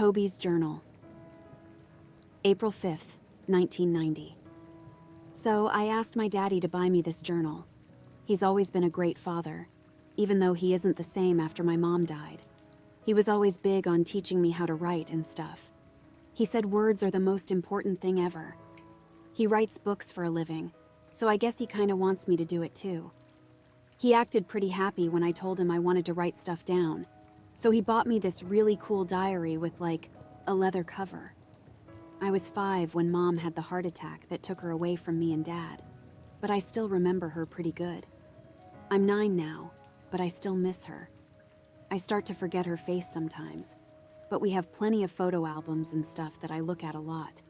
Toby's journal. April 5th, 1990. So I asked my daddy to buy me this journal. He's always been a great father, even though he isn't the same after my mom died. He was always big on teaching me how to write and stuff. He said words are the most important thing ever. He writes books for a living, so I guess he kinda wants me to do it too. He acted pretty happy when I told him I wanted to write stuff down, so he bought me this really cool diary with like a leather cover. I was 5 when Mom had the heart attack that took her away from me and Dad, but I still remember her pretty good. I'm 9 now, but I still miss her. I start to forget her face sometimes, but we have plenty of photo albums and stuff that I look at a lot.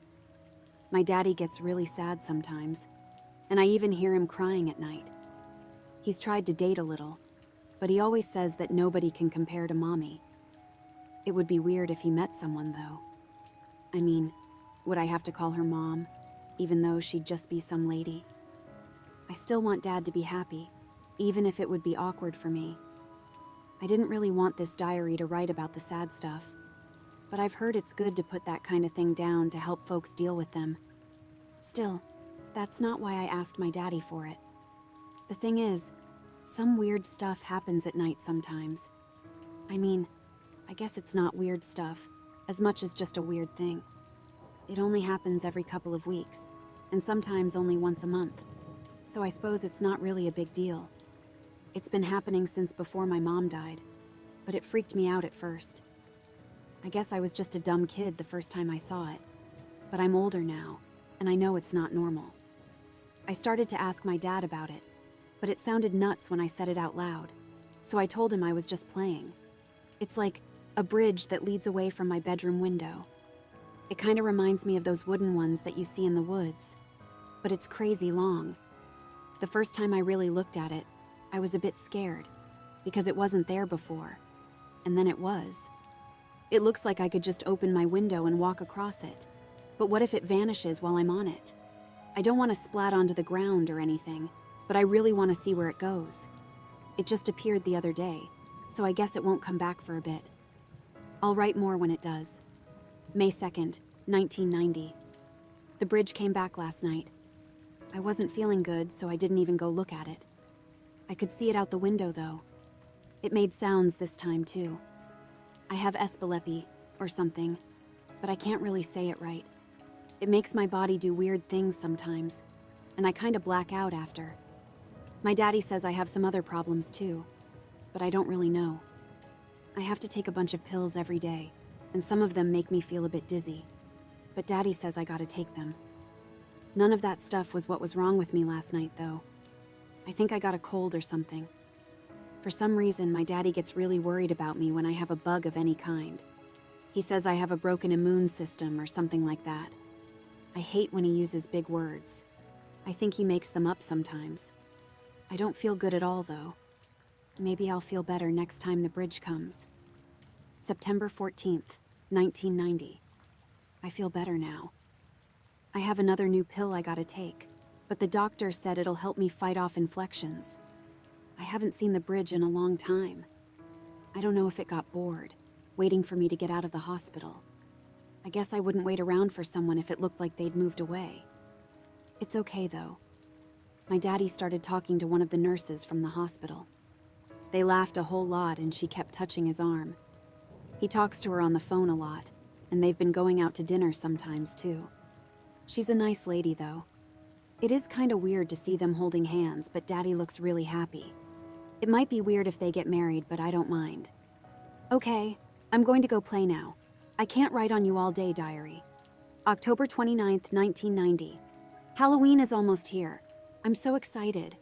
My daddy gets really sad sometimes, and I even hear him crying at night. He's tried to date a little, but he always says that nobody can compare to Mommy. It would be weird if he met someone, though. I mean, would I have to call her Mom, even though she'd just be some lady? I still want Dad to be happy, even if it would be awkward for me. I didn't really want this diary to write about the sad stuff, but I've heard it's good to put that kind of thing down to help folks deal with them. Still, that's not why I asked my daddy for it. The thing is, some weird stuff happens at night sometimes. I mean, I guess it's not weird stuff, as much as just a weird thing. It only happens every couple of weeks, and sometimes only once a month, so I suppose it's not really a big deal. It's been happening since before my mom died, but it freaked me out at first. I guess I was just a dumb kid the first time I saw it, but I'm older now, and I know it's not normal. I started to ask my dad about it, but it sounded nuts when I said it out loud, so I told him I was just playing. It's like a bridge that leads away from my bedroom window. It kind of reminds me of those wooden ones that you see in the woods, but it's crazy long. The first time I really looked at it, I was a bit scared, because it wasn't there before, and then it was. It looks like I could just open my window and walk across it, but what if it vanishes while I'm on it? I don't want to splat onto the ground or anything, but I really want to see where it goes. It just appeared the other day, so I guess it won't come back for a bit. I'll write more when it does. May 2nd, 1990. The bridge came back last night. I wasn't feeling good, so I didn't even go look at it. I could see it out the window, though. It made sounds this time, too. I have epilepsy, or something, but I can't really say it right. It makes my body do weird things sometimes, and I kind of black out after. My daddy says I have some other problems, too, but I don't really know. I have to take a bunch of pills every day, and some of them make me feel a bit dizzy, but Daddy says I gotta take them. None of that stuff was what was wrong with me last night, though. I think I got a cold or something. For some reason, my daddy gets really worried about me when I have a bug of any kind. He says I have a broken immune system or something like that. I hate when he uses big words. I think he makes them up sometimes. I don't feel good at all, though. Maybe I'll feel better next time the bridge comes. September 14th, 1990. I feel better now. I have another new pill I gotta take, but the doctor said it'll help me fight off infections. I haven't seen the bridge in a long time. I don't know if it got bored, waiting for me to get out of the hospital. I guess I wouldn't wait around for someone if it looked like they'd moved away. It's okay, though. My daddy started talking to one of the nurses from the hospital. They laughed a whole lot and she kept touching his arm. He talks to her on the phone a lot, and they've been going out to dinner sometimes, too. She's a nice lady, though. It is kind of weird to see them holding hands, but Daddy looks really happy. It might be weird if they get married, but I don't mind. Okay, I'm going to go play now. I can't write on you all day, diary. October 29th, 1990. Halloween is almost here. I'm so excited.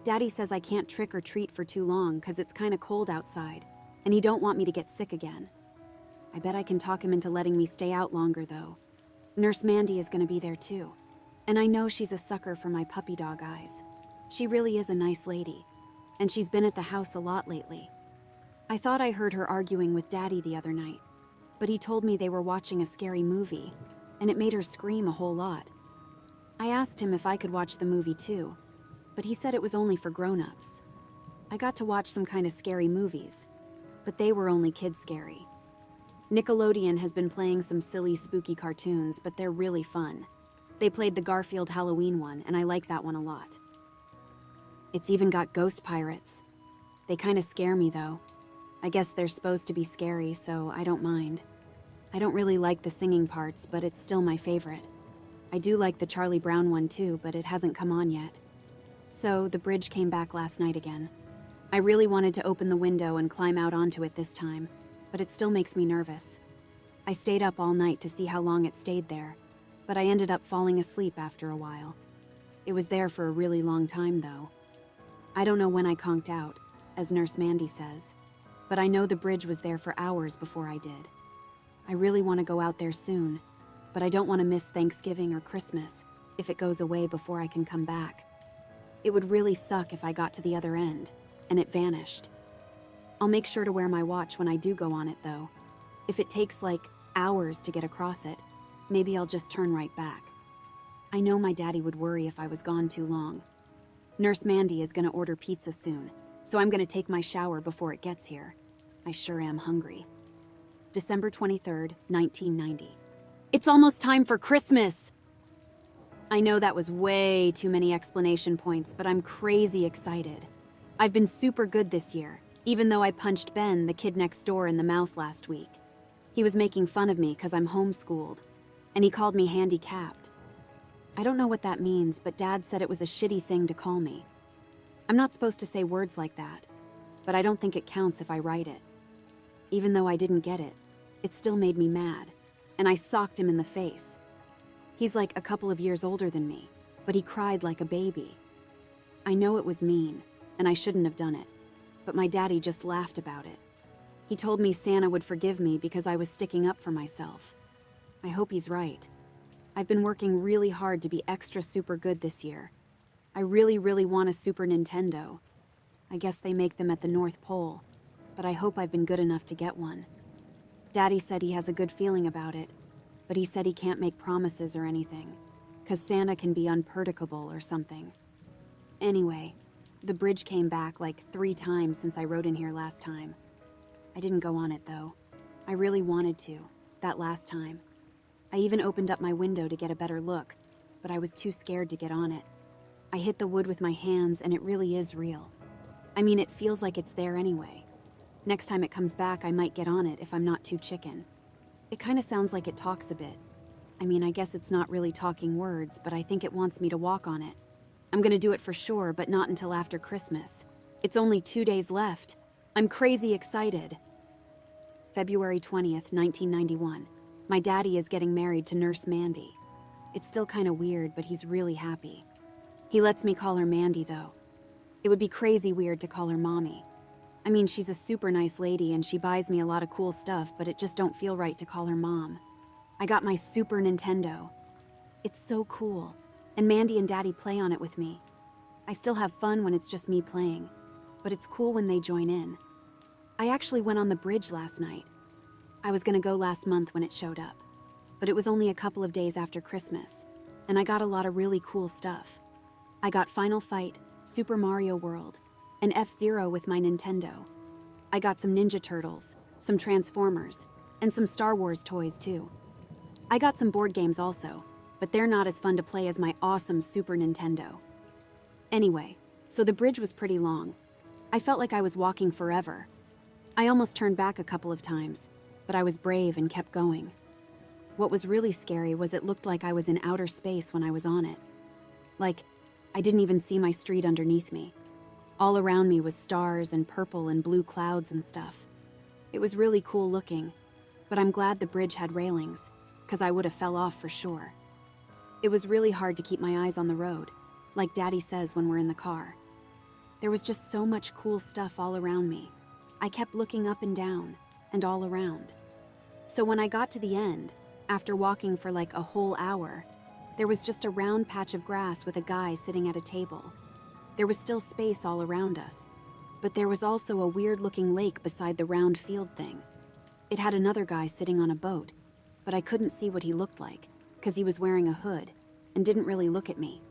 Daddy says I can't trick or treat for too long because it's kind of cold outside, and he don't want me to get sick again. I bet I can talk him into letting me stay out longer, though. Nurse Mandy is going to be there, too. And I know she's a sucker for my puppy dog eyes. She really is a nice lady, and she's been at the house a lot lately. I thought I heard her arguing with Daddy the other night, but he told me they were watching a scary movie, and it made her scream a whole lot. I asked him if I could watch the movie too, but he said it was only for grown-ups. I got to watch some kind of scary movies, but they were only kid scary. Nickelodeon has been playing some silly, spooky cartoons, but they're really fun. They played the Garfield Halloween one, and I like that one a lot. It's even got ghost pirates. They kind of scare me, though. I guess they're supposed to be scary, so I don't mind. I don't really like the singing parts, but it's still my favorite. I do like the Charlie Brown one too, but it hasn't come on yet. So, the bridge came back last night again. I really wanted to open the window and climb out onto it this time, but it still makes me nervous. I stayed up all night to see how long it stayed there, but I ended up falling asleep after a while. It was there for a really long time, though. I don't know when I conked out, as Nurse Mandy says, but I know the bridge was there for hours before I did. I really want to go out there soon, but I don't want to miss Thanksgiving or Christmas if it goes away before I can come back. It would really suck if I got to the other end, and it vanished. I'll make sure to wear my watch when I do go on it, though. If it takes, hours to get across it, maybe I'll just turn right back. I know my daddy would worry if I was gone too long. Nurse Mandy is going to order pizza soon, so I'm going to take my shower before it gets here. I sure am hungry. December 23rd, 1990. It's almost time for Christmas! I know that was way too many explanation points, but I'm crazy excited. I've been super good this year, even though I punched Ben, the kid next door, in the mouth last week. He was making fun of me because I'm homeschooled, and he called me handicapped. I don't know what that means, but Dad said it was a shitty thing to call me. I'm not supposed to say words like that, but I don't think it counts if I write it. Even though I didn't get it, it still made me mad, and I socked him in the face. He's like a couple of years older than me, but he cried like a baby. I know it was mean, and I shouldn't have done it, but my daddy just laughed about it. He told me Santa would forgive me because I was sticking up for myself. I hope he's right. I've been working really hard to be extra super good this year. I really want a Super Nintendo. I guess they make them at the North Pole, but I hope I've been good enough to get one. Daddy said he has a good feeling about it, but he said he can't make promises or anything, 'cause Santa can be unpredictable or something. Anyway, the bridge came back 3 times since I rode in here last time. I didn't go on it, though. I really wanted to, that last time. I even opened up my window to get a better look, but I was too scared to get on it. I hit the wood with my hands, and it really is real. I mean, it feels like it's there anyway. Next time it comes back, I might get on it if I'm not too chicken. It kind of sounds like it talks a bit. I mean, I guess it's not really talking words, but I think it wants me to walk on it. I'm gonna do it for sure, but not until after Christmas. It's only 2 days left. I'm crazy excited. February 20th, 1991. My daddy is getting married to Nurse Mandy. It's still kind of weird, but he's really happy. He lets me call her Mandy, though. It would be crazy weird to call her Mommy. I mean, she's a super nice lady and she buys me a lot of cool stuff, but it just don't feel right to call her Mom. I got my Super Nintendo. It's so cool, and Mandy and Daddy play on it with me. I still have fun when it's just me playing, but it's cool when they join in. I actually went on the bridge last night. I was gonna go last month when it showed up, but it was only a couple of days after Christmas, and I got a lot of really cool stuff. I got Final Fight, Super Mario World, and F-Zero with my Nintendo. I got some Ninja Turtles, some Transformers, and some Star Wars toys too. I got some board games also, but they're not as fun to play as my awesome Super Nintendo. Anyway, so the bridge was pretty long. I felt like I was walking forever. I almost turned back a couple of times, but I was brave and kept going. What was really scary was it looked like I was in outer space when I was on it. I didn't even see my street underneath me. All around me was stars and purple and blue clouds and stuff. It was really cool looking, but I'm glad the bridge had railings, 'cause I would have fell off for sure. It was really hard to keep my eyes on the road, like Daddy says when we're in the car. There was just so much cool stuff all around me. I kept looking up and down, and all around. So when I got to the end, after walking for a whole hour, there was just a round patch of grass with a guy sitting at a table. There was still space all around us, but there was also a weird-looking lake beside the round field thing. It had another guy sitting on a boat, but I couldn't see what he looked like, 'cause he was wearing a hood, and didn't really look at me.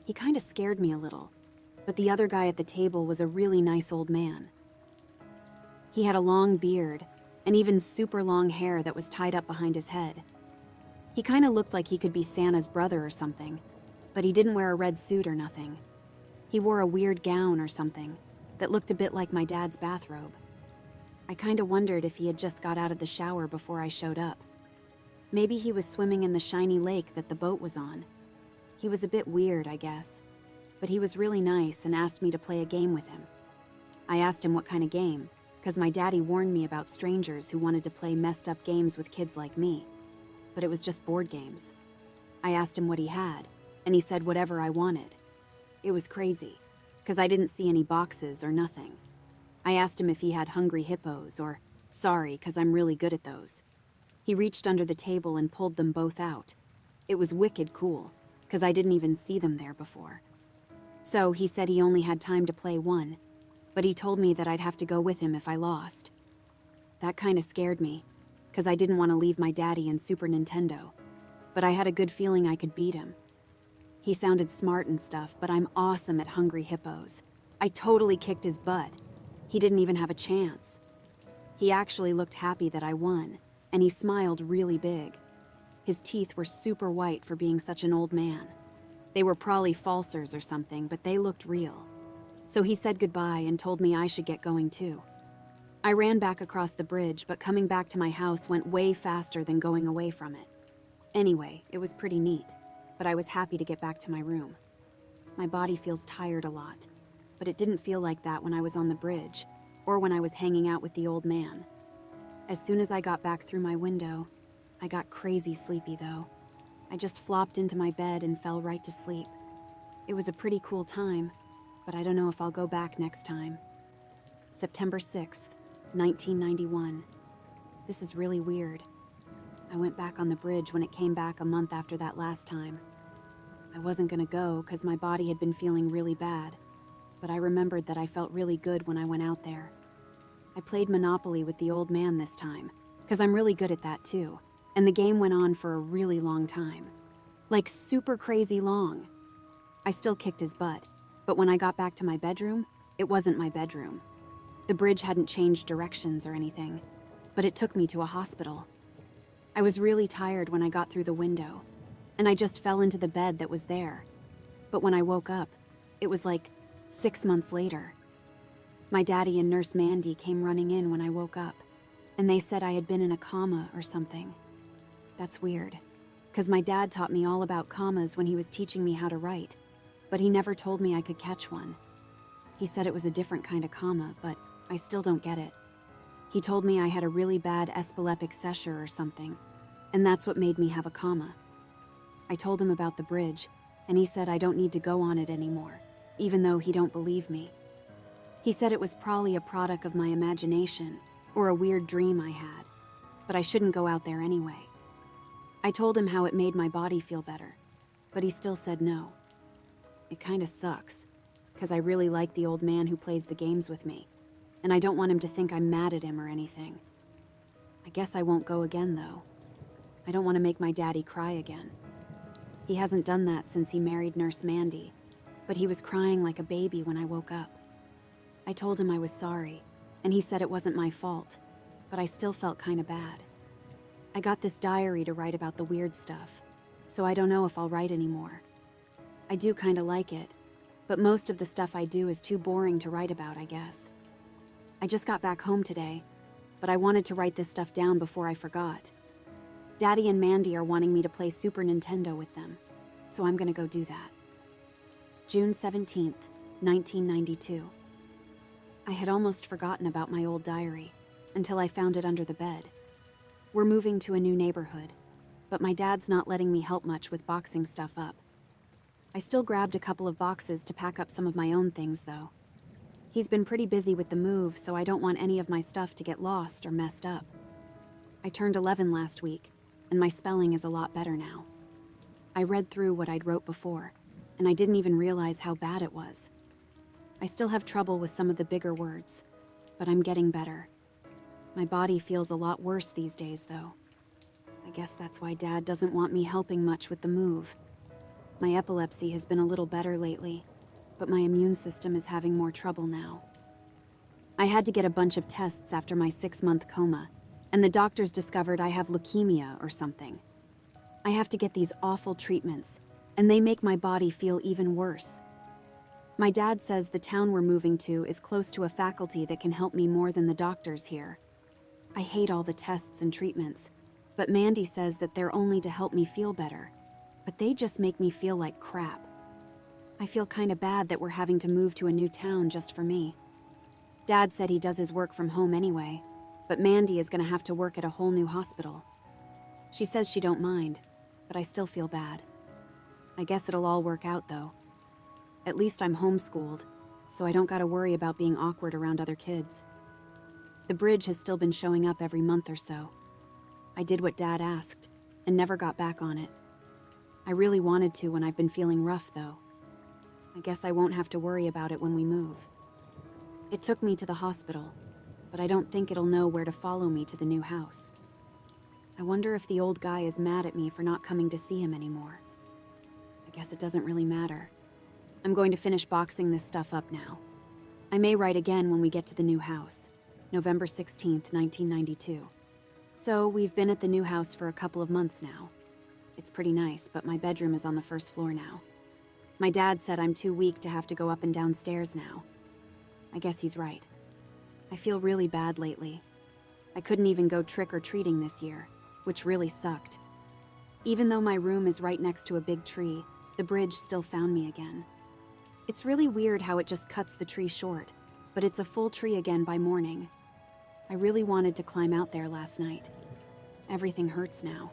He kinda scared me a little, but the other guy at the table was a really nice old man. He had a long beard, and even super long hair that was tied up behind his head. He kind of looked like he could be Santa's brother or something, but he didn't wear a red suit or nothing. He wore a weird gown or something that looked a bit like my dad's bathrobe. I kind of wondered if he had just got out of the shower before I showed up. Maybe he was swimming in the shiny lake that the boat was on. He was a bit weird, I guess, but he was really nice and asked me to play a game with him. I asked him what kind of game, because my daddy warned me about strangers who wanted to play messed up games with kids like me, but it was just board games. I asked him what he had, and he said whatever I wanted. It was crazy, because I didn't see any boxes or nothing. I asked him if he had hungry hippos or sorry, because I'm really good at those. He reached under the table and pulled them both out. It was wicked cool, because I didn't even see them there before. So he said he only had time to play one, but he told me that I'd have to go with him if I lost. That kind of scared me, because I didn't want to leave my daddy and Super Nintendo, but I had a good feeling I could beat him. He sounded smart and stuff, but I'm awesome at hungry hippos. I totally kicked his butt. He didn't even have a chance. He actually looked happy that I won, and he smiled really big. His teeth were super white for being such an old man. They were probably falsers or something, but they looked real. So he said goodbye and told me I should get going too. I ran back across the bridge, but coming back to my house went way faster than going away from it. Anyway, it was pretty neat, but I was happy to get back to my room. My body feels tired a lot, but it didn't feel like that when I was on the bridge, or when I was hanging out with the old man. As soon as I got back through my window, I got crazy sleepy though. I just flopped into my bed and fell right to sleep. It was a pretty cool time, but I don't know if I'll go back next time. September 6th, 1991. This is really weird. I went back on the bridge when it came back a month after that last time. I wasn't gonna go because my body had been feeling really bad, but I remembered that I felt really good when I went out there. I played Monopoly with the old man this time, because I'm really good at that too, and the game went on for a really long time. Like super crazy long. I still kicked his butt, but when I got back to my bedroom, it wasn't my bedroom. The bridge hadn't changed directions or anything, but it took me to a hospital. I was really tired when I got through the window, and I just fell into the bed that was there. But when I woke up, it was like 6 months later. My daddy and Nurse Mandy came running in when I woke up, and they said I had been in a coma or something. That's weird, because my dad taught me all about commas when he was teaching me how to write, but he never told me I could catch one. He said it was a different kind of comma, but I still don't get it. He told me I had a really bad epileptic seizure or something, and that's what made me have a comma. I told him about the bridge, and he said I don't need to go on it anymore, even though he don't believe me. He said it was probably a product of my imagination, or a weird dream I had, but I shouldn't go out there anyway. I told him how it made my body feel better, but he still said no. It kinda sucks, because I really like the old man who plays the games with me, and I don't want him to think I'm mad at him or anything. I guess I won't go again, though. I don't want to make my daddy cry again. He hasn't done that since he married Nurse Mandy, but he was crying like a baby when I woke up. I told him I was sorry, and he said it wasn't my fault, but I still felt kinda bad. I got this diary to write about the weird stuff, so I don't know if I'll write anymore. I do kinda like it, but most of the stuff I do is too boring to write about, I guess. I just got back home today, but I wanted to write this stuff down before I forgot. Daddy and Mandy are wanting me to play Super Nintendo with them, so I'm gonna go do that. June 17th, 1992. I had almost forgotten about my old diary until I found it under the bed. We're moving to a new neighborhood, but my dad's not letting me help much with boxing stuff up. I still grabbed a couple of boxes to pack up some of my own things, though. He's been pretty busy with the move, so I don't want any of my stuff to get lost or messed up. I turned 11 last week, and my spelling is a lot better now. I read through what I'd wrote before, and I didn't even realize how bad it was. I still have trouble with some of the bigger words, but I'm getting better. My body feels a lot worse these days, though. I guess that's why Dad doesn't want me helping much with the move. My epilepsy has been a little better lately, but my immune system is having more trouble now. I had to get a bunch of tests after my 6-month coma, and the doctors discovered I have leukemia or something. I have to get these awful treatments, and they make my body feel even worse. My dad says the town we're moving to is close to a faculty that can help me more than the doctors here. I hate all the tests and treatments, but Mandy says that they're only to help me feel better, but they just make me feel like crap. I feel kinda bad that we're having to move to a new town just for me. Dad said he does his work from home anyway, but Mandy is gonna have to work at a whole new hospital. She says she don't mind, but I still feel bad. I guess it'll all work out though. At least I'm homeschooled, so I don't gotta worry about being awkward around other kids. The bridge has still been showing up every month or so. I did what Dad asked, and never got back on it. I really wanted to when I've been feeling rough though. I guess I won't have to worry about it when we move. It took me to the hospital, but I don't think it'll know where to follow me to the new house. I wonder if the old guy is mad at me for not coming to see him anymore. I guess it doesn't really matter. I'm going to finish boxing this stuff up now. I may write again when we get to the new house, November 16th, 1992. So we've been at the new house for a couple of months now. It's pretty nice, but my bedroom is on the first floor now. My dad said I'm too weak to have to go up and down stairs now. I guess he's right. I feel really bad lately. I couldn't even go trick-or-treating this year, which really sucked. Even though my room is right next to a big tree, the bridge still found me again. It's really weird how it just cuts the tree short, but it's a full tree again by morning. I really wanted to climb out there last night. Everything hurts now.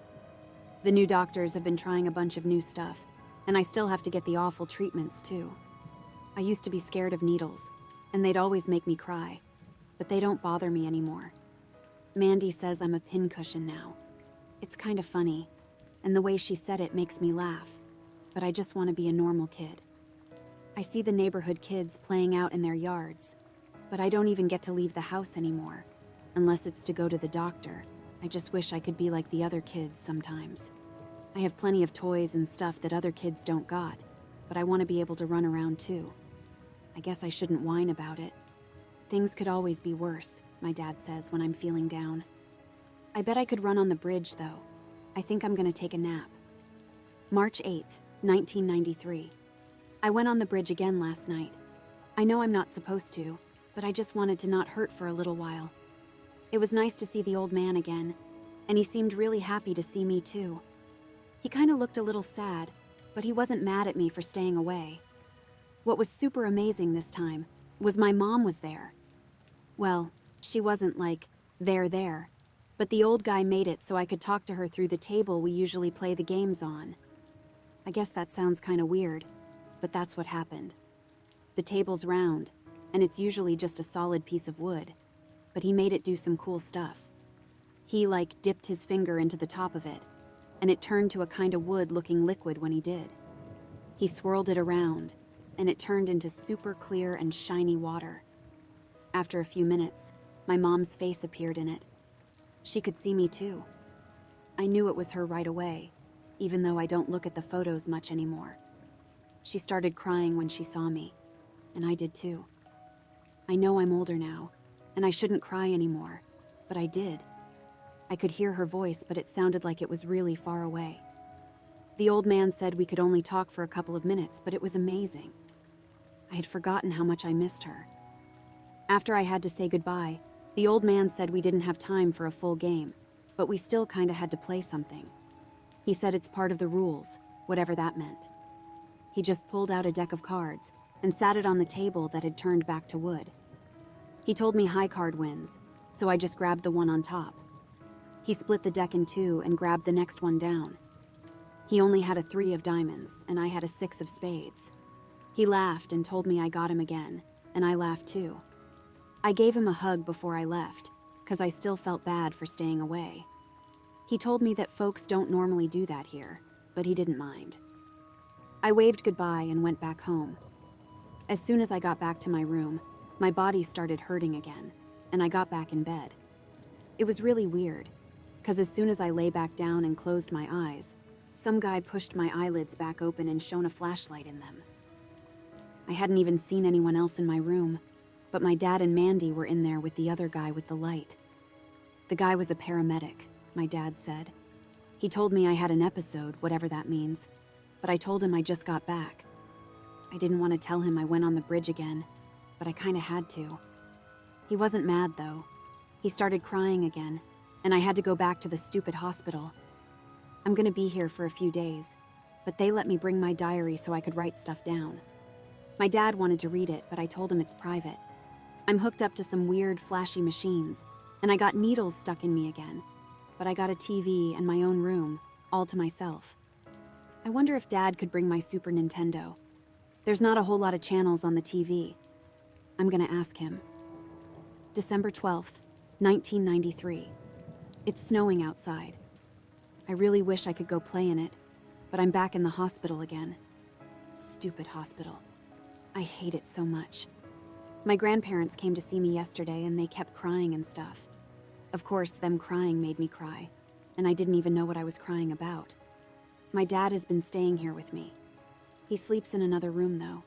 The new doctors have been trying a bunch of new stuff, and I still have to get the awful treatments too. I used to be scared of needles, and they'd always make me cry, but they don't bother me anymore. Mandy says I'm a pincushion now. It's kind of funny, and the way she said it makes me laugh, but I just want to be a normal kid. I see the neighborhood kids playing out in their yards, but I don't even get to leave the house anymore, unless it's to go to the doctor. I just wish I could be like the other kids sometimes. I have plenty of toys and stuff that other kids don't got, but I want to be able to run around too. I guess I shouldn't whine about it. Things could always be worse, my dad says when I'm feeling down. I bet I could run on the bridge though. I think I'm gonna take a nap. March 8th, 1993. I went on the bridge again last night. I know I'm not supposed to, but I just wanted to not hurt for a little while. It was nice to see the old man again, and he seemed really happy to see me too. He kind of looked a little sad, but he wasn't mad at me for staying away. What was super amazing this time was my mom was there. Well, she wasn't like, there, but the old guy made it so I could talk to her through the table we usually play the games on. I guess that sounds kind of weird, but that's what happened. The table's round, and it's usually just a solid piece of wood, but he made it do some cool stuff. He, dipped his finger into the top of it, and it turned to a kind of wood-looking liquid when he did. He swirled it around, and it turned into super clear and shiny water. After a few minutes, my mom's face appeared in it. She could see me too. I knew it was her right away, even though I don't look at the photos much anymore. She started crying when she saw me, and I did too. I know I'm older now, and I shouldn't cry anymore, but I did. I could hear her voice, but it sounded like it was really far away. The old man said we could only talk for a couple of minutes, but it was amazing. I had forgotten how much I missed her. After I had to say goodbye, the old man said we didn't have time for a full game, but we still kinda had to play something. He said it's part of the rules, whatever that meant. He just pulled out a deck of cards and sat it on the table that had turned back to wood. He told me high card wins, so I just grabbed the one on top. He split the deck in two and grabbed the next one down. He only had a 3 of diamonds, and I had a 6 of spades. He laughed and told me I got him again, and I laughed too. I gave him a hug before I left, 'cause I still felt bad for staying away. He told me that folks don't normally do that here, but he didn't mind. I waved goodbye and went back home. As soon as I got back to my room, my body started hurting again, and I got back in bed. It was really weird, 'cause as soon as I lay back down and closed my eyes, some guy pushed my eyelids back open and shone a flashlight in them. I hadn't even seen anyone else in my room, but my dad and Mandy were in there with the other guy with the light. The guy was a paramedic, my dad said. He told me I had an episode, whatever that means, but I told him I just got back. I didn't want to tell him I went on the bridge again, but I kinda had to. He wasn't mad, though. He started crying again, and I had to go back to the stupid hospital. I'm gonna be here for a few days, but they let me bring my diary so I could write stuff down. My dad wanted to read it, but I told him it's private. I'm hooked up to some weird, flashy machines, and I got needles stuck in me again, but I got a TV and my own room, all to myself. I wonder if Dad could bring my Super Nintendo. There's not a whole lot of channels on the TV. I'm gonna ask him. December 12th, 1993. It's snowing outside. I really wish I could go play in it, but I'm back in the hospital again. Stupid hospital. I hate it so much. My grandparents came to see me yesterday and they kept crying and stuff. Of course, them crying made me cry, and I didn't even know what I was crying about. My dad has been staying here with me. He sleeps in another room, though.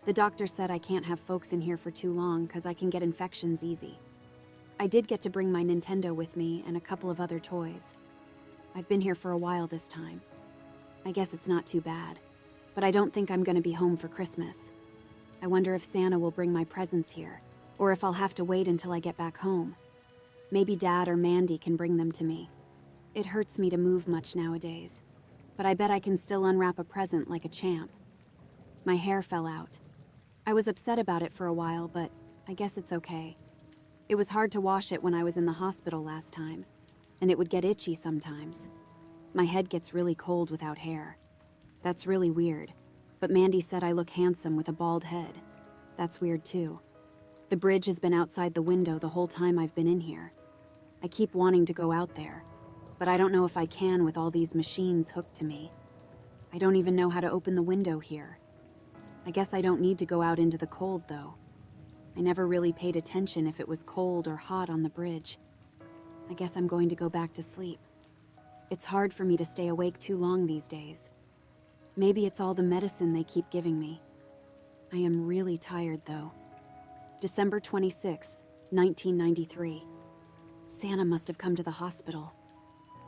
The doctor said I can't have folks in here for too long because I can get infections easy. I did get to bring my Nintendo with me and a couple of other toys. I've been here for a while this time. I guess it's not too bad, but I don't think I'm going to be home for Christmas. I wonder if Santa will bring my presents here, or if I'll have to wait until I get back home. Maybe Dad or Mandy can bring them to me. It hurts me to move much nowadays, but I bet I can still unwrap a present like a champ. My hair fell out. I was upset about it for a while, but I guess it's okay. It was hard to wash it when I was in the hospital last time, and it would get itchy sometimes. My head gets really cold without hair. That's really weird, but Mandy said I look handsome with a bald head. That's weird too. The bridge has been outside the window the whole time I've been in here. I keep wanting to go out there, but I don't know if I can with all these machines hooked to me. I don't even know how to open the window here. I guess I don't need to go out into the cold, though. I never really paid attention if it was cold or hot on the bridge. I guess I'm going to go back to sleep. It's hard for me to stay awake too long these days. Maybe it's all the medicine they keep giving me. I am really tired, though. December 26th, 1993. Santa must have come to the hospital.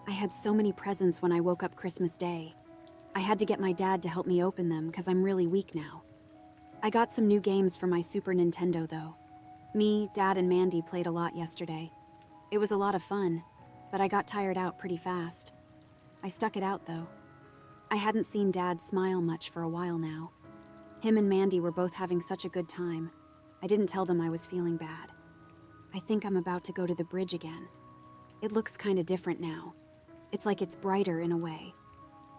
I had so many presents when I woke up Christmas Day. I had to get my dad to help me open them because I'm really weak now. I got some new games for my Super Nintendo, though. Me, Dad, and Mandy played a lot yesterday. It was a lot of fun, but I got tired out pretty fast. I stuck it out, though. I hadn't seen Dad smile much for a while now. Him and Mandy were both having such a good time. I didn't tell them I was feeling bad. I think I'm about to go to the bridge again. It looks kind of different now. It's like it's brighter in a way.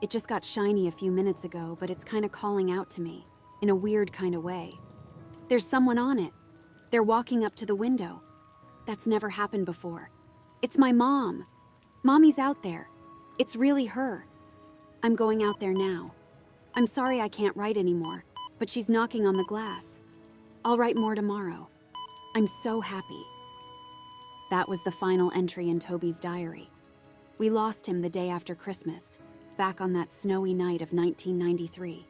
It just got shiny a few minutes ago, but it's kind of calling out to me, in a weird kind of way. There's someone on it. They're walking up to the window. That's never happened before. It's my mom. Mommy's out there. It's really her. I'm going out there now. I'm sorry I can't write anymore, but she's knocking on the glass. I'll write more tomorrow. I'm so happy. That was the final entry in Toby's diary. We lost him the day after Christmas, back on that snowy night of 1993.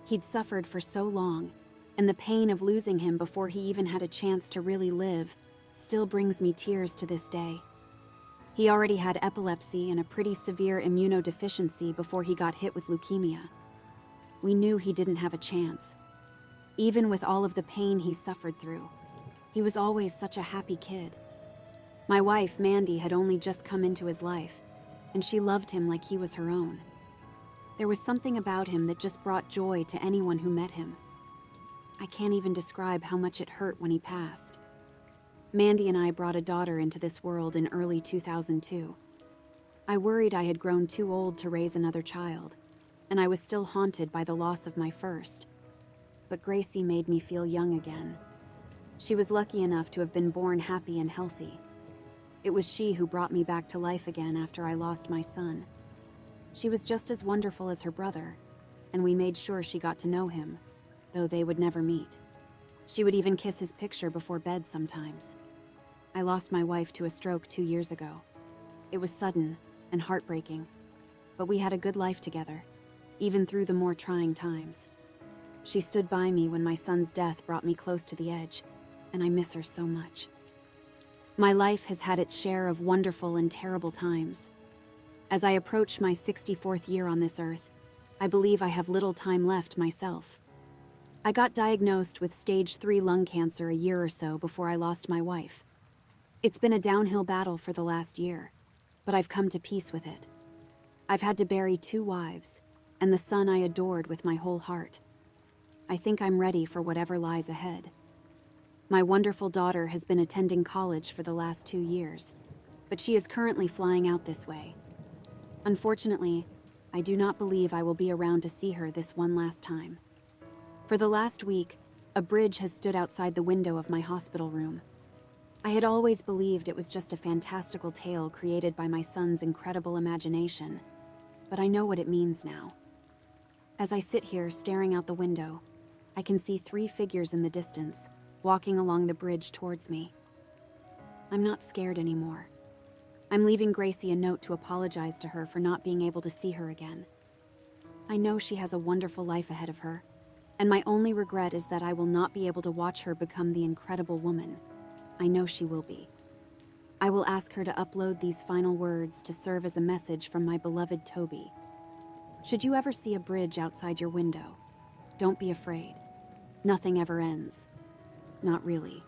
He'd suffered for so long, and the pain of losing him before he even had a chance to really live still brings me tears to this day. He already had epilepsy and a pretty severe immunodeficiency before he got hit with leukemia. We knew he didn't have a chance. Even with all of the pain he suffered through, he was always such a happy kid. My wife, Mandy, had only just come into his life, and she loved him like he was her own. There was something about him that just brought joy to anyone who met him. I can't even describe how much it hurt when he passed. Mandy and I brought a daughter into this world in early 2002. I worried I had grown too old to raise another child, and I was still haunted by the loss of my first. But Gracie made me feel young again. She was lucky enough to have been born happy and healthy. It was she who brought me back to life again after I lost my son. She was just as wonderful as her brother, and we made sure she got to know him, though they would never meet. She would even kiss his picture before bed sometimes. I lost my wife to a stroke 2 years ago. It was sudden and heartbreaking, but we had a good life together, even through the more trying times. She stood by me when my son's death brought me close to the edge, and I miss her so much. My life has had its share of wonderful and terrible times. As I approach my 64th year on this earth, I believe I have little time left myself. I got diagnosed with stage 3 lung cancer a year or so before I lost my wife. It's been a downhill battle for the last year, but I've come to peace with it. I've had to bury 2 wives, and the son I adored with my whole heart. I think I'm ready for whatever lies ahead. My wonderful daughter has been attending college for the last 2 years, but she is currently flying out this way. Unfortunately, I do not believe I will be around to see her this one last time. For the last week, a bridge has stood outside the window of my hospital room. I had always believed it was just a fantastical tale created by my son's incredible imagination, but I know what it means now. As I sit here staring out the window, I can see 3 figures in the distance, walking along the bridge towards me. I'm not scared anymore. I'm leaving Gracie a note to apologize to her for not being able to see her again. I know she has a wonderful life ahead of her, and my only regret is that I will not be able to watch her become the incredible woman I know she will be. I will ask her to upload these final words to serve as a message from my beloved Toby. Should you ever see a bridge outside your window, don't be afraid. Nothing ever ends. Not really.